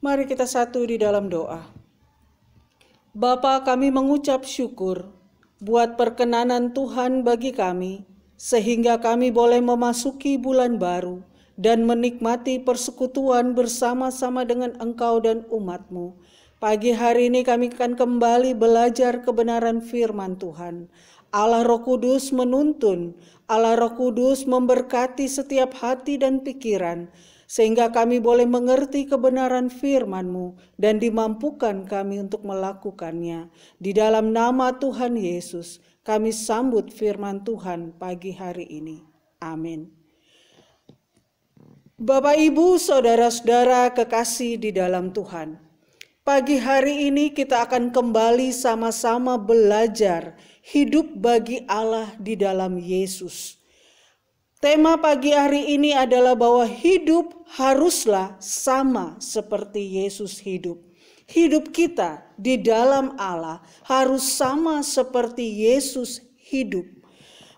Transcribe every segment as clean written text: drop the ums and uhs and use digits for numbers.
Mari kita satu di dalam doa. Bapa, kami mengucap syukur buat perkenanan Tuhan bagi kami, sehingga kami boleh memasuki bulan baru dan menikmati persekutuan bersama-sama dengan Engkau dan umat-Mu. Pagi hari ini kami akan kembali belajar kebenaran firman Tuhan. Allah Roh Kudus menuntun, Allah Roh Kudus memberkati setiap hati dan pikiran, sehingga kami boleh mengerti kebenaran firman-Mu dan dimampukan kami untuk melakukannya. Di dalam nama Tuhan Yesus, kami sambut firman Tuhan pagi hari ini. Amin. Bapak, Ibu, saudara-saudara kekasih di dalam Tuhan, pagi hari ini kita akan kembali sama-sama belajar hidup bagi Allah di dalam Yesus. Tema pagi hari ini adalah bahwa hidup haruslah sama seperti Yesus hidup. Hidup kita di dalam Allah harus sama seperti Yesus hidup.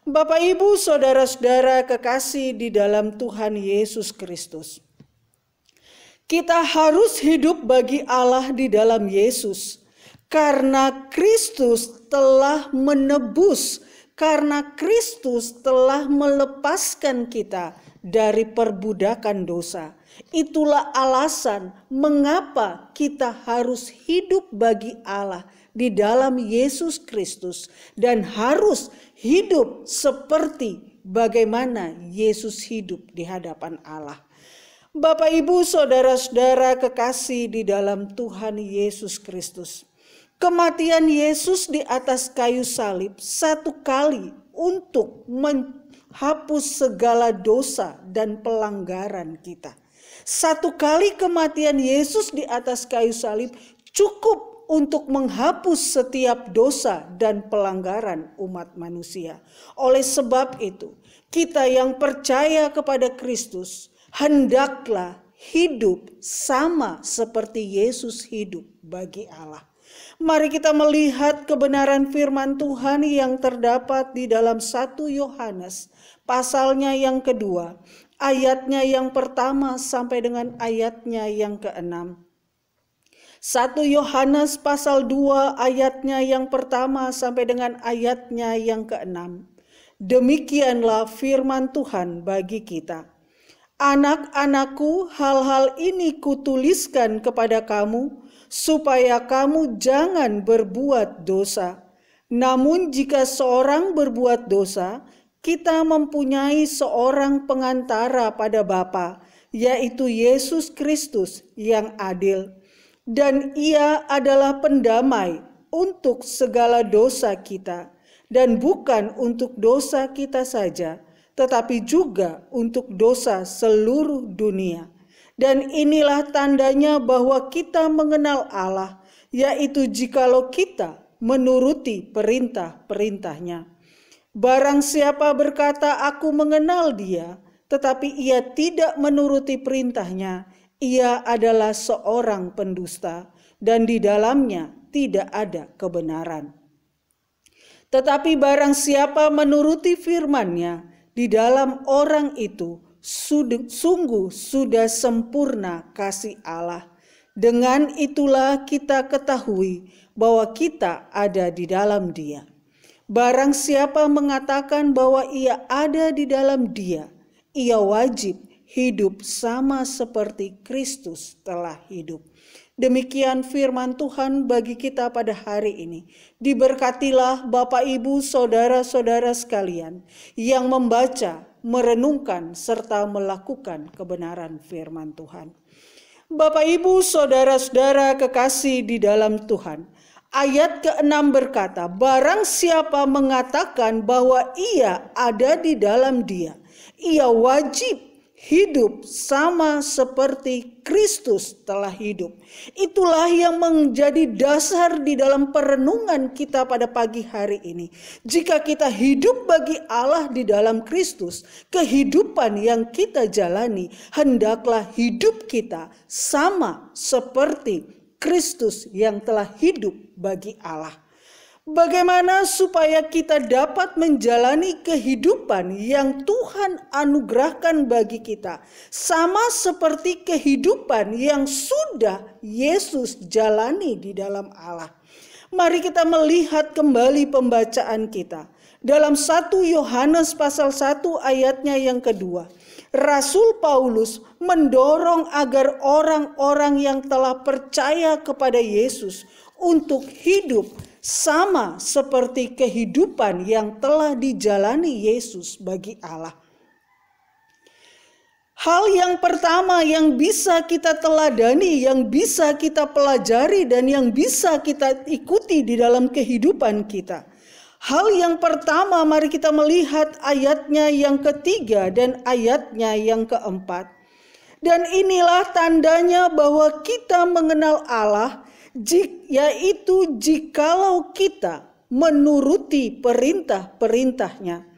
Bapak, Ibu, saudara-saudara kekasih di dalam Tuhan Yesus Kristus. Kita harus hidup bagi Allah di dalam Yesus karena Kristus telah menebus. Karena Kristus telah melepaskan kita dari perbudakan dosa. Itulah alasan mengapa kita harus hidup bagi Allah di dalam Yesus Kristus dan harus hidup seperti bagaimana Yesus hidup di hadapan Allah. Bapak, Ibu, saudara-saudara kekasih di dalam Tuhan Yesus Kristus. Kematian Yesus di atas kayu salib satu kali untuk menghapus segala dosa dan pelanggaran kita. Satu kali kematian Yesus di atas kayu salib cukup untuk menghapus setiap dosa dan pelanggaran umat manusia. Oleh sebab itu, kita yang percaya kepada Kristus hendaklah hidup sama seperti Yesus hidup bagi Allah. Mari kita melihat kebenaran firman Tuhan yang terdapat di dalam 1 Yohanes pasalnya yang kedua, ayatnya yang pertama sampai dengan ayatnya yang ke-6. 1 Yohanes pasal 2 ayatnya yang pertama sampai dengan ayatnya yang ke-6. Demikianlah firman Tuhan bagi kita. Anak-anakku, hal-hal ini kutuliskan kepada kamu, supaya kamu jangan berbuat dosa. Namun jika seorang berbuat dosa, kita mempunyai seorang pengantara pada Bapa, yaitu Yesus Kristus yang adil. Dan ia adalah pendamai untuk segala dosa kita, dan bukan untuk dosa kita saja, tetapi juga untuk dosa seluruh dunia. Dan inilah tandanya bahwa kita mengenal Allah, yaitu jikalau kita menuruti perintah-perintahnya. Barang siapa berkata, "Aku mengenal Dia," tetapi ia tidak menuruti perintahnya, ia adalah seorang pendusta, dan di dalamnya tidak ada kebenaran. Tetapi barang siapa menuruti firman-Nya, di dalam orang itu sungguh sudah sempurna kasih Allah. Dengan itulah kita ketahui bahwa kita ada di dalam Dia. Barang siapa mengatakan bahwa ia ada di dalam Dia, ia wajib hidup sama seperti Kristus telah hidup. Demikian firman Tuhan bagi kita pada hari ini. Diberkatilah Bapak, Ibu, saudara-saudara sekalian yang membaca, merenungkan, serta melakukan kebenaran firman Tuhan. Bapak, Ibu, saudara-saudara kekasih di dalam Tuhan. Ayat ke-6 berkata, barang siapa mengatakan bahwa ia ada di dalam Dia, ia wajib hidup sama seperti Kristus telah hidup. Itulah yang menjadi dasar di dalam perenungan kita pada pagi hari ini. Jika kita hidup bagi Allah di dalam Kristus, kehidupan yang kita jalani hendaklah hidup kita sama seperti Kristus yang telah hidup bagi Allah. Bagaimana supaya kita dapat menjalani kehidupan yang Tuhan anugerahkan bagi kita, sama seperti kehidupan yang sudah Yesus jalani di dalam Allah. Mari kita melihat kembali pembacaan kita. Dalam 1 Yohanes pasal 1 ayatnya yang kedua. Rasul Paulus mendorong agar orang-orang yang telah percaya kepada Yesus untuk hidup sama seperti kehidupan yang telah dijalani Yesus bagi Allah. Hal yang pertama yang bisa kita teladani, yang bisa kita pelajari, dan yang bisa kita ikuti di dalam kehidupan kita. Hal yang pertama, mari kita melihat ayatnya yang ketiga dan ayatnya yang keempat. Dan inilah tandanya bahwa kita mengenal Allah, yaitu jikalau kita menuruti perintah-perintahnya.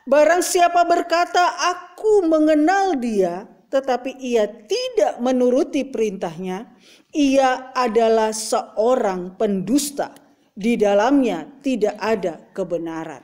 Barang siapa berkata, aku mengenal dia, tetapi ia tidak menuruti perintahnya, ia adalah seorang pendusta. Di dalamnya tidak ada kebenaran.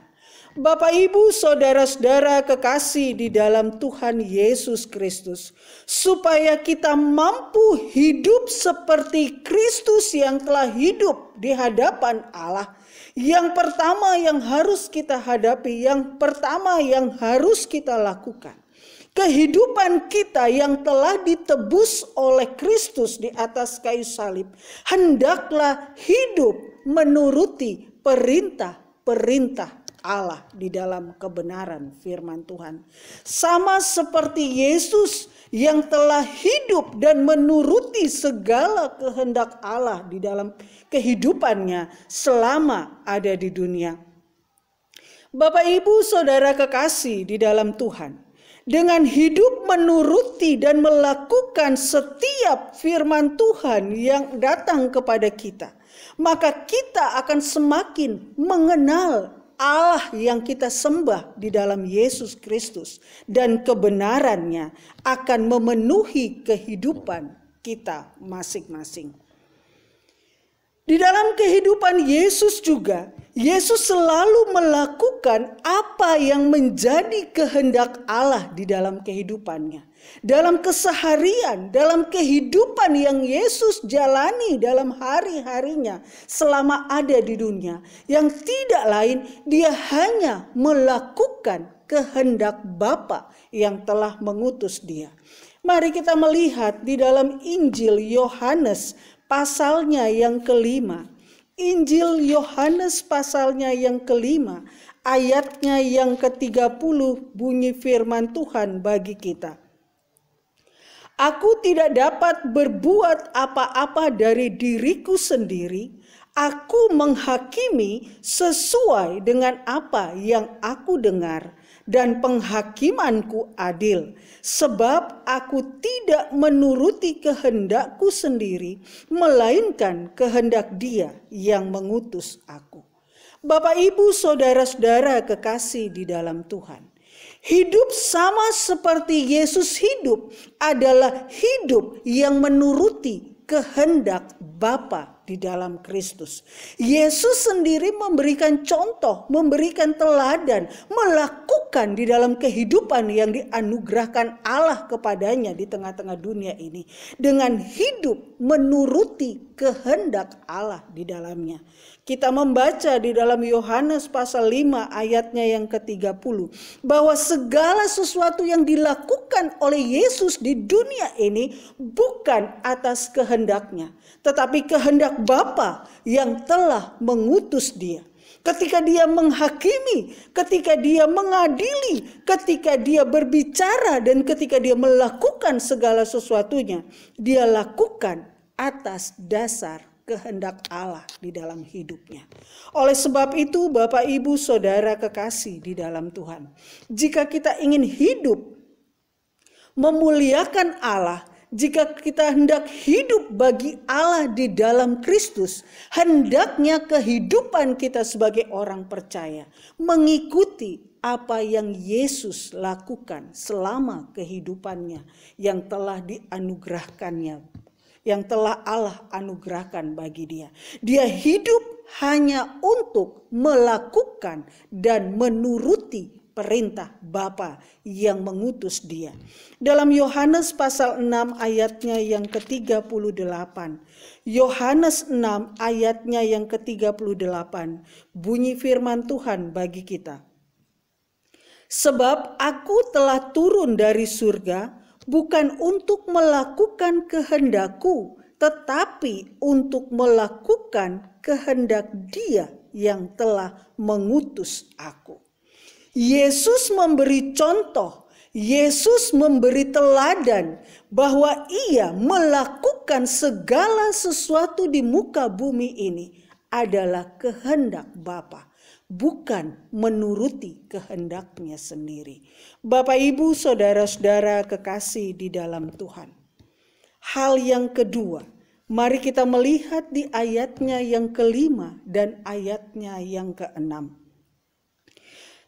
Bapak, Ibu, saudara-saudara kekasih di dalam Tuhan Yesus Kristus, supaya kita mampu hidup seperti Kristus yang telah hidup di hadapan Allah. Yang pertama yang harus kita hadapi, yang pertama yang harus kita lakukan, kehidupan kita yang telah ditebus oleh Kristus di atas kayu salib, hendaklah hidup menuruti perintah-perintah Allah di dalam kebenaran firman Tuhan. Sama seperti Yesus yang telah hidup dan menuruti segala kehendak Allah di dalam kehidupannya selama ada di dunia. Bapak, Ibu, saudara kekasih di dalam Tuhan, dengan hidup menuruti dan melakukan setiap firman Tuhan yang datang kepada kita, maka kita akan semakin mengenal Allah yang kita sembah di dalam Yesus Kristus, dan kebenarannya akan memenuhi kehidupan kita masing-masing. Di dalam kehidupan Yesus juga, Yesus selalu melakukan apa yang menjadi kehendak Allah di dalam kehidupannya. Dalam keseharian, dalam kehidupan yang Yesus jalani dalam hari-harinya selama ada di dunia. Yang tidak lain, dia hanya melakukan kehendak Bapa yang telah mengutus dia. Mari kita melihat di dalam Injil Yohanes pasalnya yang kelima. Injil Yohanes pasalnya yang kelima, ayatnya yang ke-30 bunyi firman Tuhan bagi kita. Aku tidak dapat berbuat apa-apa dari diriku sendiri. Aku menghakimi sesuai dengan apa yang aku dengar, dan penghakimanku adil, sebab aku tidak menuruti kehendakku sendiri, melainkan kehendak Dia yang mengutus aku. Bapak, Ibu, saudara-saudara kekasih di dalam Tuhan, hidup sama seperti Yesus hidup adalah hidup yang menuruti kehendak Bapa di dalam Kristus. Yesus sendiri memberikan contoh, memberikan teladan, melakukan di dalam kehidupan yang dianugerahkan Allah kepadanya di tengah-tengah dunia ini, dengan hidup menuruti kehendak Allah di dalamnya. Kita membaca di dalam Yohanes pasal 5 ayatnya yang ke-30 bahwa segala sesuatu yang dilakukan oleh Yesus di dunia ini bukan atas kehendaknya, tetapi kehendak Bapa yang telah mengutus dia. Ketika dia menghakimi, ketika dia mengadili, ketika dia berbicara, dan ketika dia melakukan segala sesuatunya, dia lakukan atas dasar kehendak Allah di dalam hidupnya. Oleh sebab itu, Bapak, Ibu, saudara kekasih di dalam Tuhan, jika kita ingin hidup memuliakan Allah, jika kita hendak hidup bagi Allah di dalam Kristus, hendaknya kehidupan kita sebagai orang percaya mengikuti apa yang Yesus lakukan selama kehidupannya yang telah dianugerahkannya yang telah Allah anugerahkan bagi dia. Dia hidup hanya untuk melakukan dan menuruti perintah Bapa yang mengutus dia. Dalam Yohanes pasal 6 ayatnya yang ke-38. Yohanes 6 ayatnya yang ke-38. Bunyi firman Tuhan bagi kita. Sebab aku telah turun dari surga bukan untuk melakukan kehendakku, tetapi untuk melakukan kehendak Dia yang telah mengutus aku. Yesus memberi contoh, Yesus memberi teladan bahwa ia melakukan segala sesuatu di muka bumi ini adalah kehendak Bapa, bukan menuruti kehendaknya sendiri. Bapak, Ibu, saudara-saudara kekasih di dalam Tuhan. Hal yang kedua, mari kita melihat di ayatnya yang ke-5 dan ayatnya yang ke-6.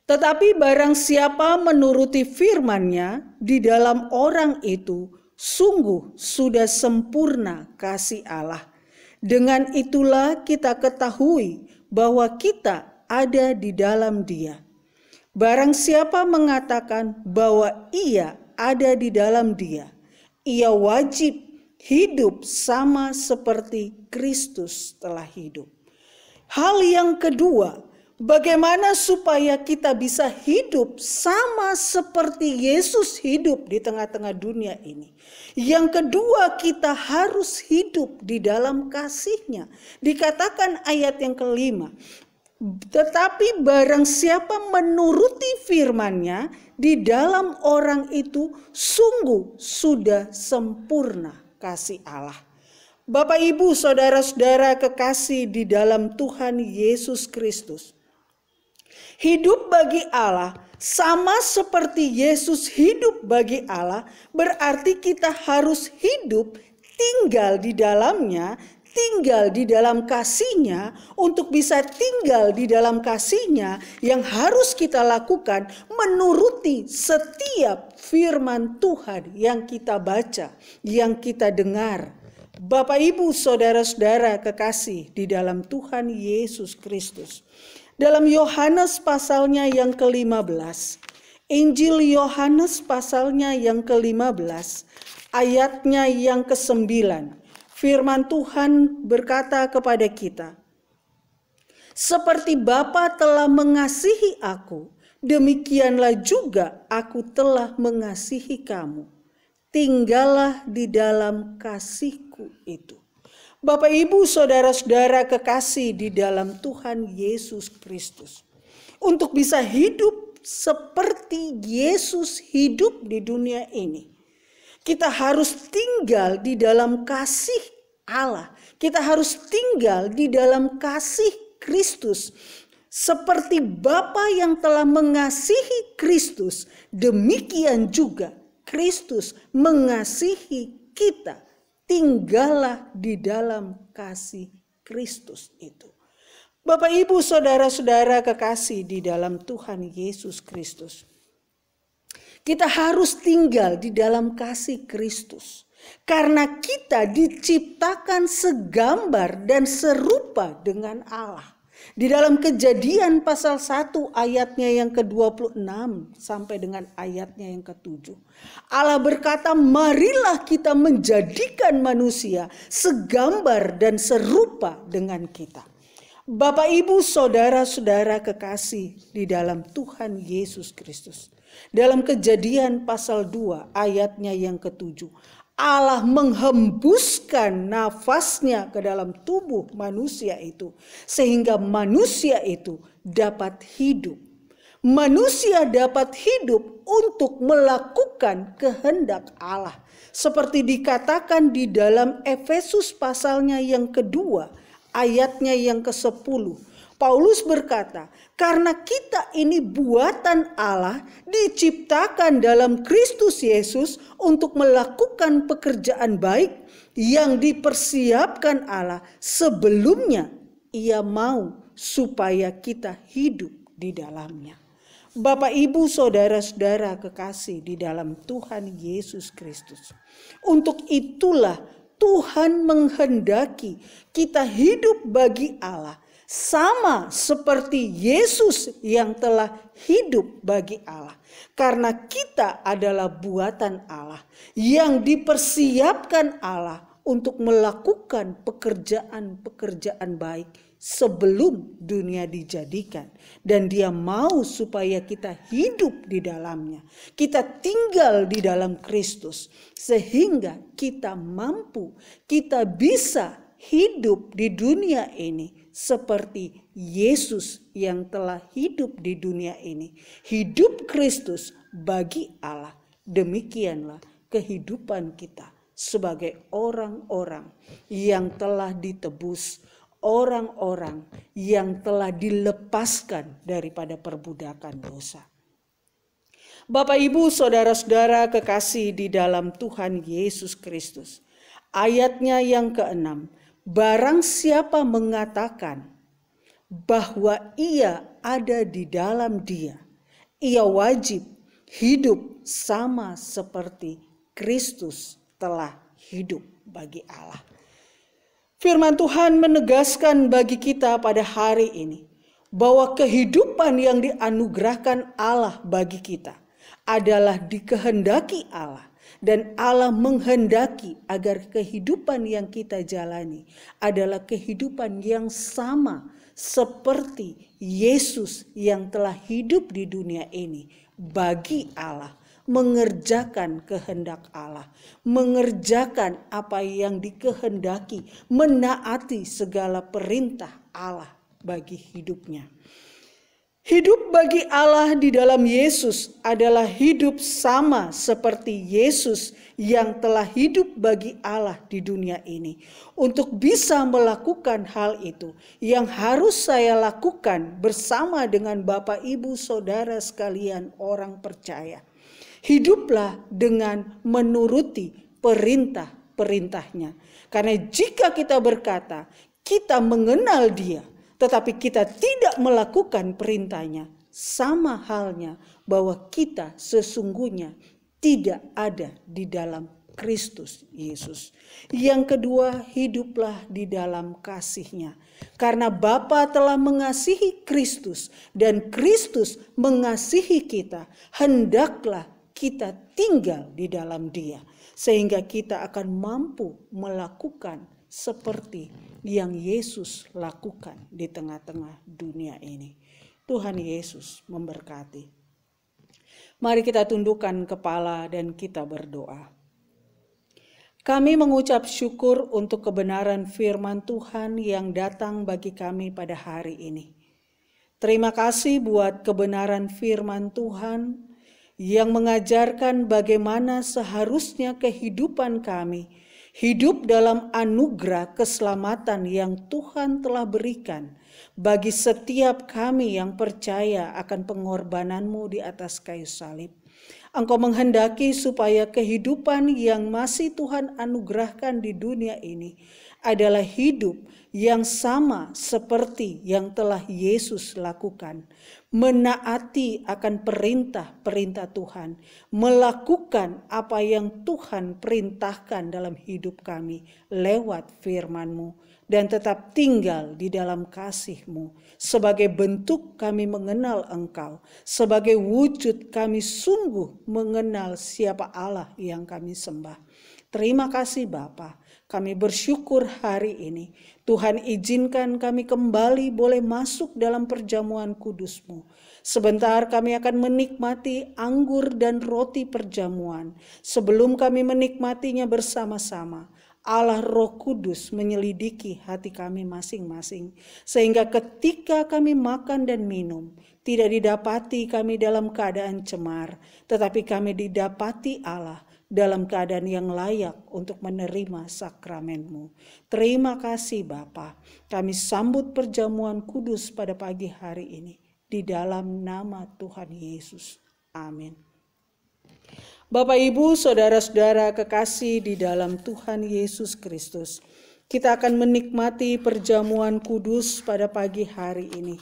Tetapi barang siapa menuruti firman-Nya, di dalam orang itu sungguh sudah sempurna kasih Allah. Dengan itulah kita ketahui bahwa kita ada di dalam Dia. Barang siapa mengatakan bahwa ia ada di dalam Dia, ia wajib hidup sama seperti Kristus telah hidup. Hal yang kedua, bagaimana supaya kita bisa hidup sama seperti Yesus hidup di tengah-tengah dunia ini. Yang kedua, kita harus hidup di dalam kasih-Nya. Dikatakan ayat yang ke-5. Tetapi barang siapa menuruti firman-Nya, di dalam orang itu sungguh sudah sempurna kasih Allah. Bapak, Ibu, saudara-saudara kekasih di dalam Tuhan Yesus Kristus. Hidup bagi Allah sama seperti Yesus hidup bagi Allah, berarti kita harus hidup, tinggal di dalamnya, tinggal di dalam kasih-Nya. Untuk bisa tinggal di dalam kasih-Nya, yang harus kita lakukan menuruti setiap firman Tuhan yang kita baca, yang kita dengar. Bapak, Ibu, saudara-saudara kekasih di dalam Tuhan Yesus Kristus. Dalam Yohanes pasalnya yang ke-15, Injil Yohanes pasalnya yang ke-15, ayatnya yang ke-9, firman Tuhan berkata kepada kita, seperti Bapa telah mengasihi aku, demikianlah juga aku telah mengasihi kamu. Tinggallah di dalam kasih-Ku itu. Bapak, Ibu, saudara-saudara kekasih di dalam Tuhan Yesus Kristus. Untuk bisa hidup seperti Yesus hidup di dunia ini, kita harus tinggal di dalam kasih Allah. Kita harus tinggal di dalam kasih Kristus. Seperti Bapa yang telah mengasihi Kristus, demikian juga Kristus mengasihi kita. Tinggallah di dalam kasih Kristus itu. Bapak, Ibu, saudara-saudara kekasih di dalam Tuhan Yesus Kristus. Kita harus tinggal di dalam kasih Kristus. Karena kita diciptakan segambar dan serupa dengan Allah. Di dalam Kejadian pasal 1 ayatnya yang ke-26 sampai dengan ayatnya yang ke-7. Allah berkata, marilah kita menjadikan manusia segambar dan serupa dengan kita. Bapak, Ibu, saudara-saudara kekasih di dalam Tuhan Yesus Kristus. Dalam Kejadian pasal 2 ayatnya yang ke-7. Allah menghembuskan nafasnya ke dalam tubuh manusia itu. Sehingga manusia itu dapat hidup. Manusia dapat hidup untuk melakukan kehendak Allah. Seperti dikatakan di dalam Efesus pasalnya yang kedua, ayatnya yang ke-10. Paulus berkata, karena kita ini buatan Allah, diciptakan dalam Kristus Yesus untuk melakukan pekerjaan baik yang dipersiapkan Allah sebelumnya Ia mau supaya kita hidup di dalamnya. Bapak, Ibu, saudara-saudara kekasih di dalam Tuhan Yesus Kristus. Untuk itulah Tuhan menghendaki kita hidup bagi Allah sama seperti Yesus yang telah hidup bagi Allah. Karena kita adalah buatan Allah yang dipersiapkan Allah untuk melakukan pekerjaan-pekerjaan baik sebelum dunia dijadikan. Dan Dia mau supaya kita hidup di dalamnya. Kita tinggal di dalam Kristus sehingga kita mampu, kita bisa hidup di dunia ini seperti Yesus yang telah hidup di dunia ini. Hidup Kristus bagi Allah. Demikianlah kehidupan kita sebagai orang-orang yang telah ditebus, orang-orang yang telah dilepaskan daripada perbudakan dosa. Bapak, Ibu, saudara-saudara kekasih di dalam Tuhan Yesus Kristus. Ayatnya yang ke-6. Barang siapa mengatakan bahwa ia ada di dalam Dia, ia wajib hidup sama seperti Kristus telah hidup bagi Allah. Firman Tuhan menegaskan bagi kita pada hari ini bahwa kehidupan yang dianugerahkan Allah bagi kita adalah dikehendaki Allah. Dan Allah menghendaki agar kehidupan yang kita jalani adalah kehidupan yang sama seperti Yesus yang telah hidup di dunia ini bagi Allah, mengerjakan kehendak Allah, mengerjakan apa yang dikehendaki, menaati segala perintah Allah bagi hidupnya. Hidup bagi Allah di dalam Yesus adalah hidup sama seperti Yesus yang telah hidup bagi Allah di dunia ini. Untuk bisa melakukan hal itu, yang harus saya lakukan bersama dengan Bapak, Ibu, Saudara sekalian orang percaya. Hiduplah dengan menuruti perintah-perintahnya. Karena jika kita berkata, kita mengenal Dia, tetapi kita tidak melakukan perintahnya, sama halnya bahwa kita sesungguhnya tidak ada di dalam Kristus Yesus. Yang kedua, hiduplah di dalam kasih-Nya. Karena Bapa telah mengasihi Kristus dan Kristus mengasihi kita, hendaklah kita tinggal di dalam Dia. Sehingga kita akan mampu melakukan seperti yang Yesus lakukan di tengah-tengah dunia ini. Tuhan Yesus memberkati. Mari kita tundukkan kepala dan kita berdoa. Kami mengucap syukur untuk kebenaran firman Tuhan yang datang bagi kami pada hari ini. Terima kasih buat kebenaran firman Tuhan yang mengajarkan bagaimana seharusnya kehidupan kami hidup dalam anugerah keselamatan yang Tuhan telah berikan bagi setiap kami yang percaya akan pengorbanan-Mu di atas kayu salib. Engkau menghendaki supaya kehidupan yang masih Tuhan anugerahkan di dunia ini adalah hidup yang sama seperti yang telah Yesus lakukan. Menaati akan perintah-perintah Tuhan. Melakukan apa yang Tuhan perintahkan dalam hidup kami lewat firman-Mu. Dan tetap tinggal di dalam kasih-Mu. Sebagai bentuk kami mengenal Engkau. Sebagai wujud kami sungguh mengenal siapa Allah yang kami sembah. Terima kasih Bapa. Kami bersyukur hari ini. Tuhan izinkan kami kembali boleh masuk dalam perjamuan kudus-Mu. Sebentar kami akan menikmati anggur dan roti perjamuan. Sebelum kami menikmatinya bersama-sama, Allah Roh Kudus menyelidiki hati kami masing-masing. Sehingga ketika kami makan dan minum, tidak didapati kami dalam keadaan cemar, tetapi kami didapati Allah dalam keadaan yang layak untuk menerima sakramen-Mu. Terima kasih Bapa. Kami sambut perjamuan kudus pada pagi hari ini. Di dalam nama Tuhan Yesus. Amin. Bapak, Ibu, Saudara-saudara kekasih di dalam Tuhan Yesus Kristus. Kita akan menikmati perjamuan kudus pada pagi hari ini.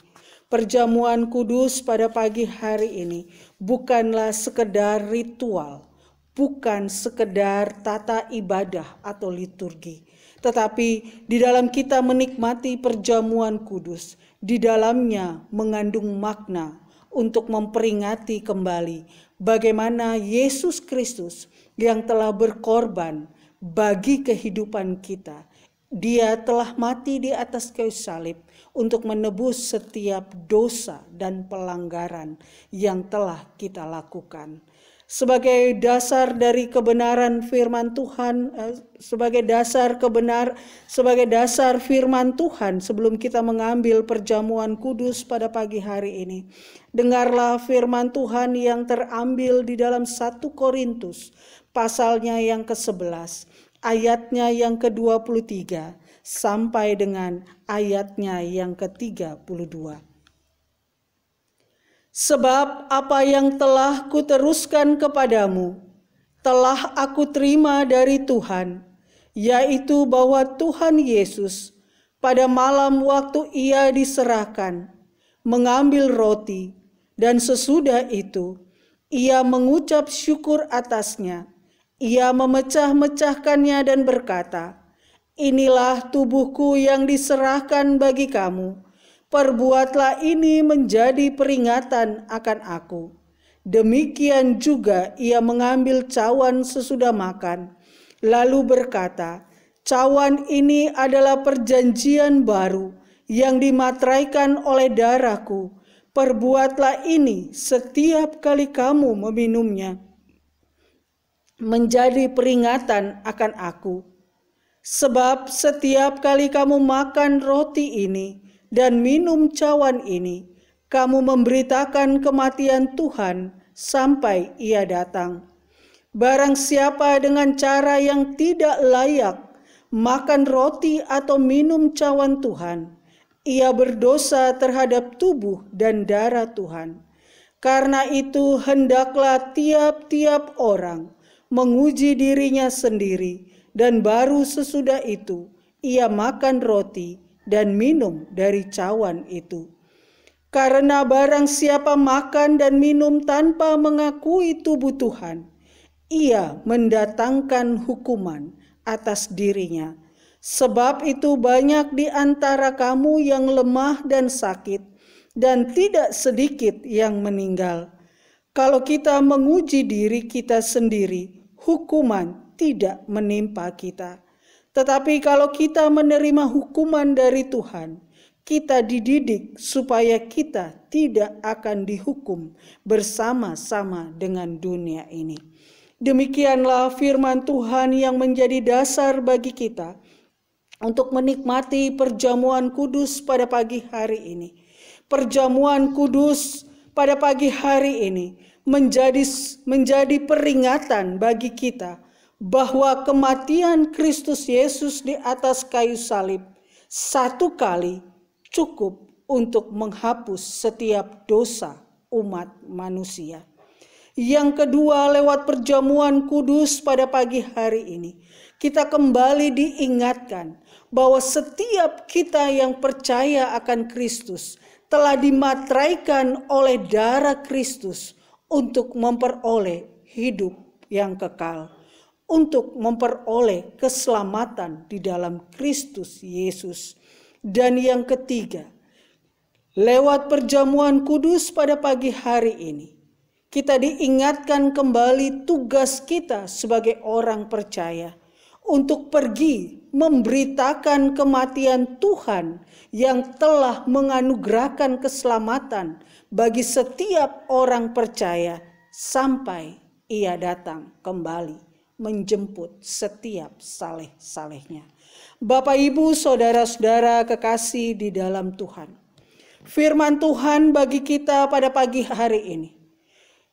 Perjamuan kudus pada pagi hari ini bukanlah sekedar ritual, bukan sekedar tata ibadah atau liturgi, tetapi di dalam kita menikmati perjamuan kudus, di dalamnya mengandung makna untuk memperingati kembali bagaimana Yesus Kristus yang telah berkorban bagi kehidupan kita. Dia telah mati di atas kayu salib untuk menebus setiap dosa dan pelanggaran yang telah kita lakukan. Sebagai dasar dari kebenaran firman Tuhan, sebagai dasar firman Tuhan, sebelum kita mengambil perjamuan kudus pada pagi hari ini, dengarlah firman Tuhan yang terambil di dalam 1 Korintus pasalnya yang ke-11, ayatnya yang ke-23 sampai dengan ayatnya yang ke-32. Sebab apa yang telah kuteruskan kepadamu, telah aku terima dari Tuhan, yaitu bahwa Tuhan Yesus pada malam waktu ia diserahkan, mengambil roti, dan sesudah itu ia mengucap syukur atasnya. Ia memecah-mecahkannya dan berkata, "Inilah tubuhku yang diserahkan bagi kamu. Perbuatlah ini menjadi peringatan akan aku." Demikian juga ia mengambil cawan sesudah makan, lalu berkata, "Cawan ini adalah perjanjian baru yang dimateraikan oleh darahku. Perbuatlah ini setiap kali kamu meminumnya, menjadi peringatan akan aku. Sebab setiap kali kamu makan roti ini dan minum cawan ini, kamu memberitakan kematian Tuhan sampai ia datang. Barang siapa dengan cara yang tidak layak makan roti atau minum cawan Tuhan, ia berdosa terhadap tubuh dan darah Tuhan. Karena itu hendaklah tiap-tiap orang menguji dirinya sendiri, dan baru sesudah itu ia makan roti dan minum dari cawan itu. Karena barang siapa makan dan minum tanpa mengakui tubuh Tuhan, ia mendatangkan hukuman atas dirinya. Sebab itu banyak di antara kamu yang lemah dan sakit, dan tidak sedikit yang meninggal. Kalau kita menguji diri kita sendiri, hukuman tidak menimpa kita. Tetapi kalau kita menerima hukuman dari Tuhan, kita dididik supaya kita tidak akan dihukum bersama-sama dengan dunia ini. Demikianlah firman Tuhan yang menjadi dasar bagi kita untuk menikmati perjamuan kudus pada pagi hari ini. Perjamuan kudus pada pagi hari ini menjadi peringatan bagi kita bahwa kematian Kristus Yesus di atas kayu salib satu kali cukup untuk menghapus setiap dosa umat manusia. Yang kedua, lewat perjamuan kudus pada pagi hari ini, kita kembali diingatkan bahwa setiap kita yang percaya akan Kristus telah dimateraikan oleh darah Kristus untuk memperoleh hidup yang kekal, untuk memperoleh keselamatan di dalam Kristus Yesus. Dan yang ketiga, lewat perjamuan kudus pada pagi hari ini, kita diingatkan kembali tugas kita sebagai orang percaya untuk pergi memberitakan kematian Tuhan yang telah menganugerahkan keselamatan bagi setiap orang percaya sampai ia datang kembali menjemput setiap saleh-salehnya. Bapak, Ibu, saudara-saudara kekasih di dalam Tuhan, firman Tuhan bagi kita pada pagi hari ini,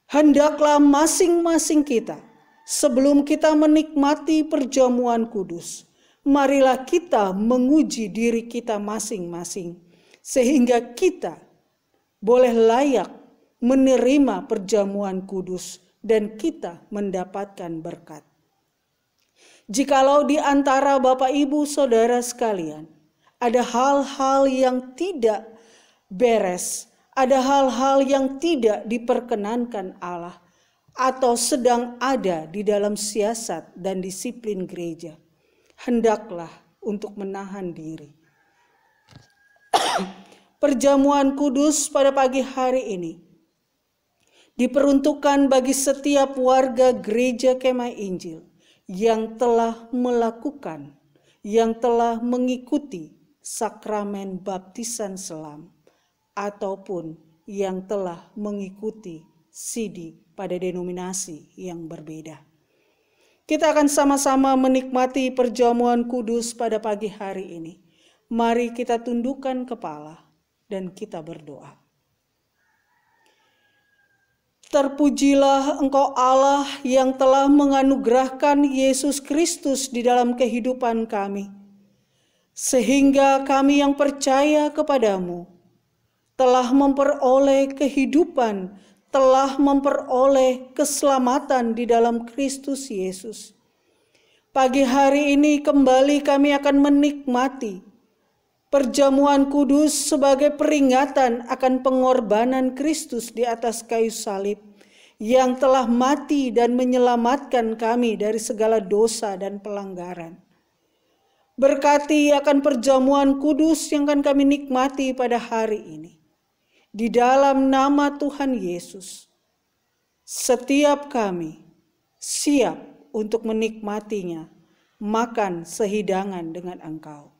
hendaklah masing-masing kita sebelum kita menikmati perjamuan kudus, marilah kita menguji diri kita masing-masing sehingga kita boleh layak menerima perjamuan kudus dan kita mendapatkan berkat. Jikalau di antara Bapak, Ibu, Saudara sekalian ada hal-hal yang tidak beres, ada hal-hal yang tidak diperkenankan Allah, atau sedang ada di dalam siasat dan disiplin gereja, hendaklah untuk menahan diri. Perjamuan kudus pada pagi hari ini diperuntukkan bagi setiap warga gereja Kemah Injil yang telah melakukan, yang telah mengikuti sakramen baptisan selam, ataupun yang telah mengikuti sidi pada denominasi yang berbeda. Kita akan sama-sama menikmati perjamuan kudus pada pagi hari ini. Mari kita tundukkan kepala dan kita berdoa. Terpujilah Engkau Allah yang telah menganugerahkan Yesus Kristus di dalam kehidupan kami, sehingga kami yang percaya kepadamu telah memperoleh kehidupan, telah memperoleh keselamatan di dalam Kristus Yesus. Pagi hari ini kembali kami akan menikmati perjamuan kudus sebagai peringatan akan pengorbanan Kristus di atas kayu salib yang telah mati dan menyelamatkan kami dari segala dosa dan pelanggaran. Berkati akan perjamuan kudus yang akan kami nikmati pada hari ini. Di dalam nama Tuhan Yesus, setiap kami siap untuk menikmatinya, makan sehidangan dengan Engkau.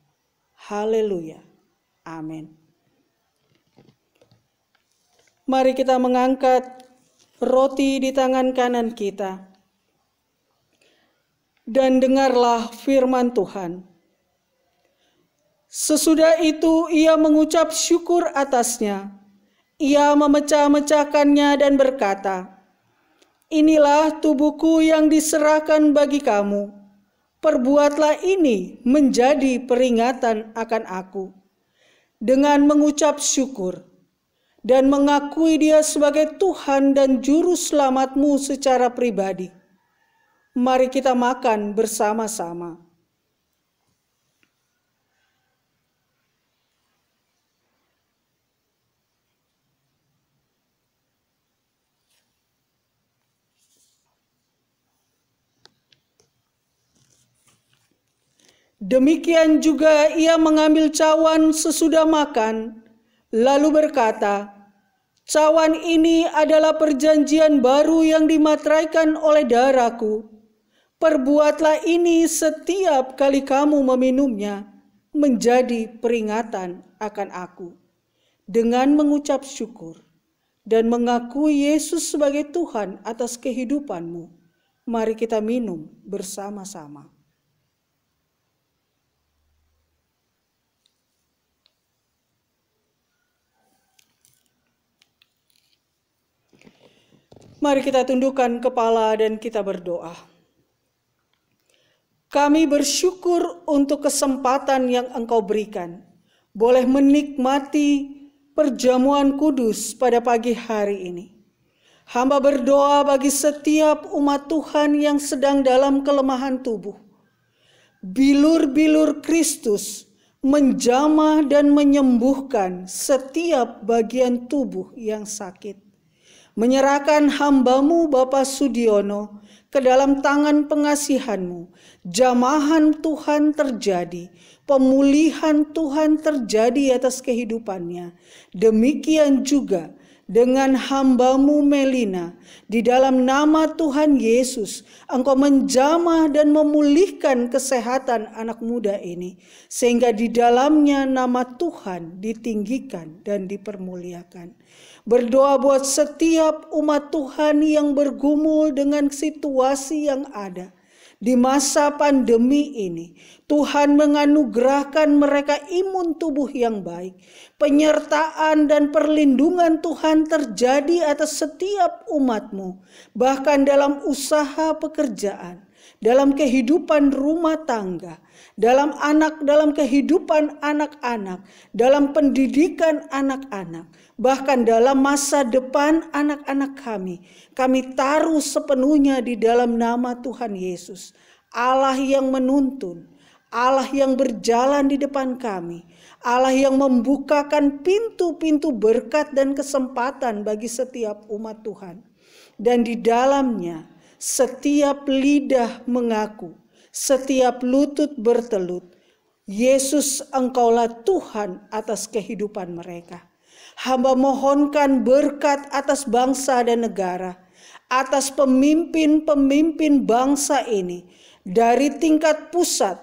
Haleluya. Amin. Mari kita mengangkat roti di tangan kanan kita dan dengarlah firman Tuhan. Sesudah itu ia mengucap syukur atasnya. Ia memecah-mecahkannya dan berkata, "Inilah tubuhku yang diserahkan bagi kamu. Perbuatlah ini menjadi peringatan akan aku." Dengan mengucap syukur dan mengakui Dia sebagai Tuhan dan Juru Selamatmu secara pribadi, mari kita makan bersama-sama. Demikian juga ia mengambil cawan sesudah makan, lalu berkata, "Cawan ini adalah perjanjian baru yang dimateraikan oleh darahku. Perbuatlah ini setiap kali kamu meminumnya, menjadi peringatan akan aku." Dengan mengucap syukur dan mengakui Yesus sebagai Tuhan atas kehidupanmu, mari kita minum bersama-sama. Mari kita tundukkan kepala dan kita berdoa. Kami bersyukur untuk kesempatan yang Engkau berikan, boleh menikmati perjamuan kudus pada pagi hari ini. Hamba berdoa bagi setiap umat Tuhan yang sedang dalam kelemahan tubuh. Bilur-bilur Kristus menjamah dan menyembuhkan setiap bagian tubuh yang sakit. Menyerahkan hamba-Mu Bapak Sudiono ke dalam tangan pengasihan-Mu. Jamahan Tuhan terjadi, pemulihan Tuhan terjadi atas kehidupannya. Demikian juga dengan hamba-Mu Melina. Di dalam nama Tuhan Yesus, Engkau menjamah dan memulihkan kesehatan anak muda ini, sehingga di dalamnya nama Tuhan ditinggikan dan dipermuliakan. Berdoa buat setiap umat Tuhan yang bergumul dengan situasi yang ada. Di masa pandemi ini, Tuhan menganugerahkan mereka imun tubuh yang baik. Penyertaan dan perlindungan Tuhan terjadi atas setiap umat-Mu, bahkan dalam usaha pekerjaan, dalam kehidupan rumah tangga, dalam kehidupan anak-anak, dalam pendidikan anak-anak, bahkan dalam masa depan anak-anak kami. Kami taruh sepenuhnya di dalam nama Tuhan Yesus. Allah yang menuntun, Allah yang berjalan di depan kami, Allah yang membukakan pintu-pintu berkat dan kesempatan bagi setiap umat Tuhan. dan di dalamnya setiap lidah mengaku, setiap lutut bertelut, Yesus, Engkaulah Tuhan atas kehidupan mereka. Hamba mohonkan berkat atas bangsa dan negara, atas pemimpin-pemimpin bangsa ini, dari tingkat pusat,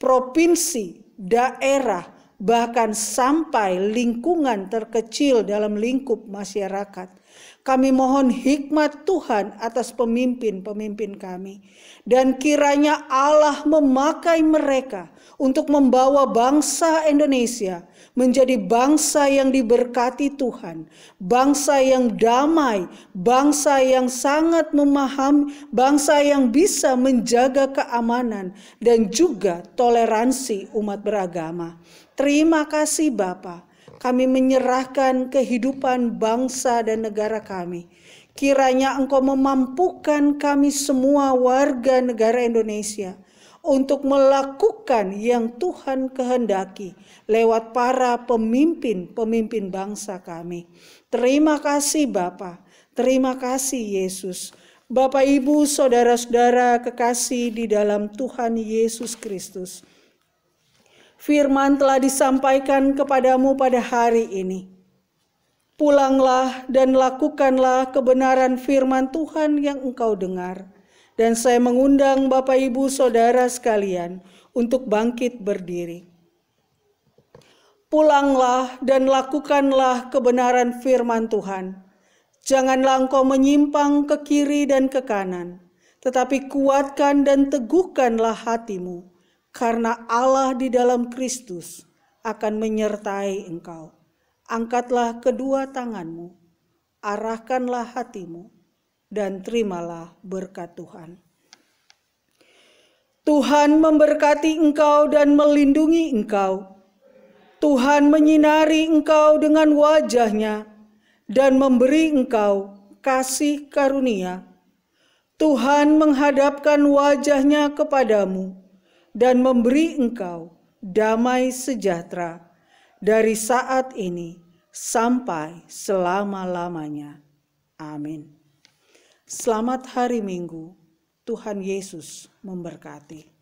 provinsi, daerah, bahkan sampai lingkungan terkecil dalam lingkup masyarakat. Kami mohon hikmat Tuhan atas pemimpin-pemimpin kami. Dan kiranya Allah memakai mereka untuk membawa bangsa Indonesia menjadi bangsa yang diberkati Tuhan. Bangsa yang damai, bangsa yang sangat memahami, bangsa yang bisa menjaga keamanan dan juga toleransi umat beragama. Terima kasih Bapa. Kami menyerahkan kehidupan bangsa dan negara kami. Kiranya Engkau memampukan kami semua warga negara Indonesia untuk melakukan yang Tuhan kehendaki lewat para pemimpin bangsa kami. Terima kasih Bapa. Terima kasih Yesus. Bapak, Ibu, saudara-saudara kekasih di dalam Tuhan Yesus Kristus. Firman telah disampaikan kepadamu pada hari ini. Pulanglah dan lakukanlah kebenaran firman Tuhan yang engkau dengar. Dan saya mengundang Bapak, Ibu, saudara sekalian untuk bangkit berdiri. Pulanglah dan lakukanlah kebenaran firman Tuhan. Janganlah engkau menyimpang ke kiri dan ke kanan, tetapi kuatkan dan teguhkanlah hatimu, karena Allah di dalam Kristus akan menyertai engkau. Angkatlah kedua tanganmu, arahkanlah hatimu, dan terimalah berkat Tuhan. Tuhan memberkati engkau dan melindungi engkau. Tuhan menyinari engkau dengan wajah-Nya dan memberi engkau kasih karunia. Tuhan menghadapkan wajah-Nya kepadamu dan memberi engkau damai sejahtera dari saat ini sampai selama-lamanya. Amin. Selamat hari Minggu. Tuhan Yesus memberkati.